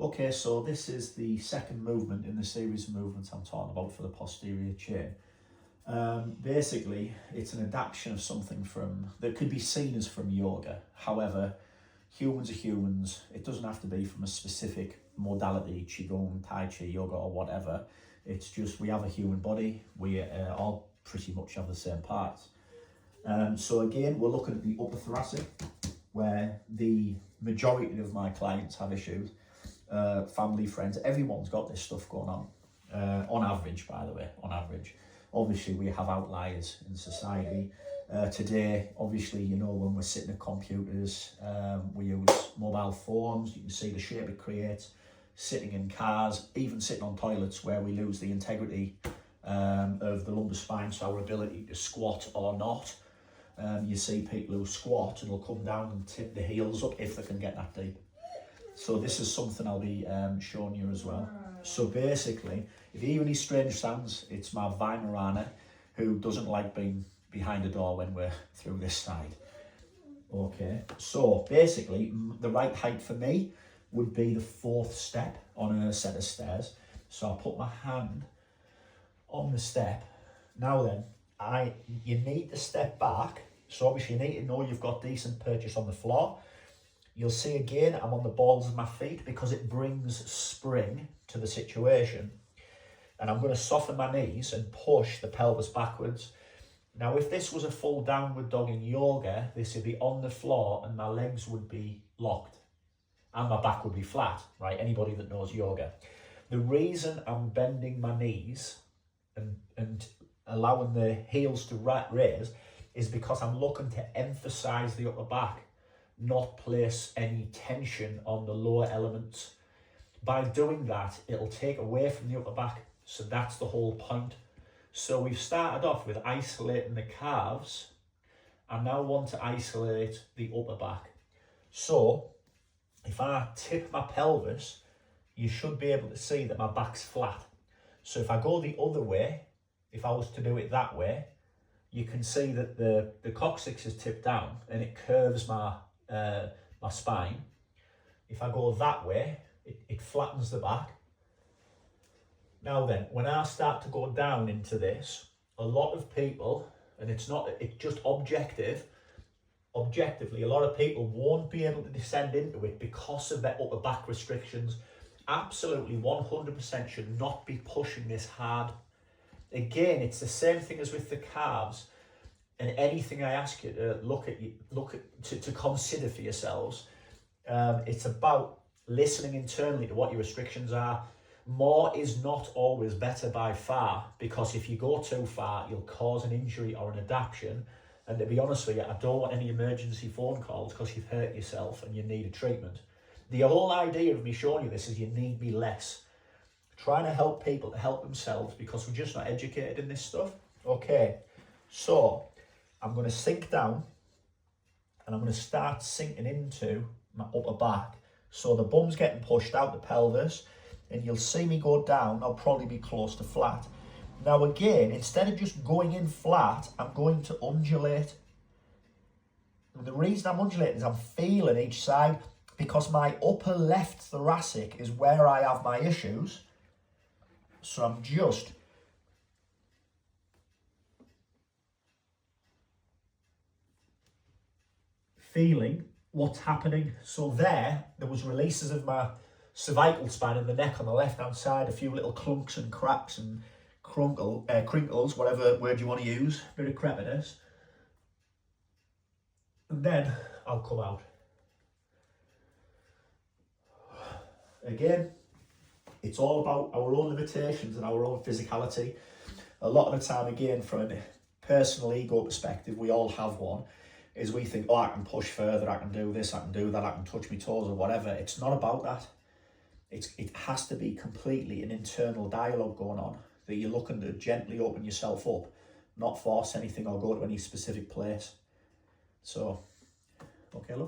Okay, so this is the second movement in the series of movements I'm talking about for the posterior chain. Basically, it's an adaptation of something that could be seen as from yoga. However, humans are humans. It doesn't have to be from a specific modality, Qigong, Tai Chi, yoga or whatever. It's just we have a human body. We all pretty much have the same parts. So again, we're looking at the upper thoracic, where the majority of my clients have issues. Family, friends, everyone's got this stuff going on average, by the way, on average. Obviously, we have outliers in society. Today, obviously, you know, when we're sitting at computers, we use mobile phones. You can see the shape it creates, sitting in cars, even sitting on toilets where we lose the integrity of the lumbar spine, so our ability to squat or not. You see people who squat and will come down and tip the heels up if they can get that deep. So this is something I'll be showing you as well. So basically, if you hear any strange sounds, it's my Weimaraner who doesn't like being behind a door when we're through this side. Okay, so basically, the right height for me would be the fourth step on a set of stairs. So I'll put my hand on the step. Now then, you need to step back. So obviously you need to know you've got decent purchase on the floor. You'll see again, I'm on the balls of my feet because it brings spring to the situation. And I'm going to soften my knees and push the pelvis backwards. Now, if this was a full downward dog in yoga, this would be on the floor and my legs would be locked and my back would be flat, right? Anybody that knows yoga. The reason I'm bending my knees and allowing the heels to raise is because I'm looking to emphasize the upper back, not place any tension on the lower elements. By doing that, it'll take away from the upper back. So that's the whole point. So we've started off with isolating the calves. I now want to isolate the upper back. So if I tip my pelvis, you should be able to see that my back's flat. So if I go the other way, if I was to do it that way, you can see that the coccyx is tipped down and it curves my spine. If I go that way, it flattens the back. Now then, when I start to go down into this, a lot of people, and it's just objectively, a lot of people won't be able to descend into it because of their upper back restrictions. Absolutely 100% should not be pushing this hard. Again, it's the same thing as with the calves. And anything I ask you to to consider for yourselves, it's about listening internally to what your restrictions are. More is not always better by far, because if you go too far, you'll cause an injury or an adaptation. And to be honest with you, I don't want any emergency phone calls because you've hurt yourself and you need a treatment. The whole idea of me showing you this is you need me less. Trying to help people to help themselves because we're just not educated in this stuff. Okay, so I'm going to sink down and I'm going to start sinking into my upper back. So the bum's getting pushed out the pelvis and you'll see me go down. I'll probably be close to flat. Now again, instead of just going in flat, I'm going to undulate. And the reason I'm undulating is I'm feeling each side because my upper left thoracic is where I have my issues. So I'm just feeling what's happening. So there was releases of my cervical spine and the neck on the left hand side, a few little clunks and cracks and crinkles, whatever word you want to use, bit of crepiness. And then I'll come out. Again, it's all about our own limitations and our own physicality. A lot of the time, again, from a personal ego perspective, we all have one, is we think, oh, I can push further, I can do this, I can do that, I can touch my toes or whatever. It's not about that. It has to be completely an internal dialogue going on, that you're looking to gently open yourself up, not force anything or go to any specific place. So, okay, look.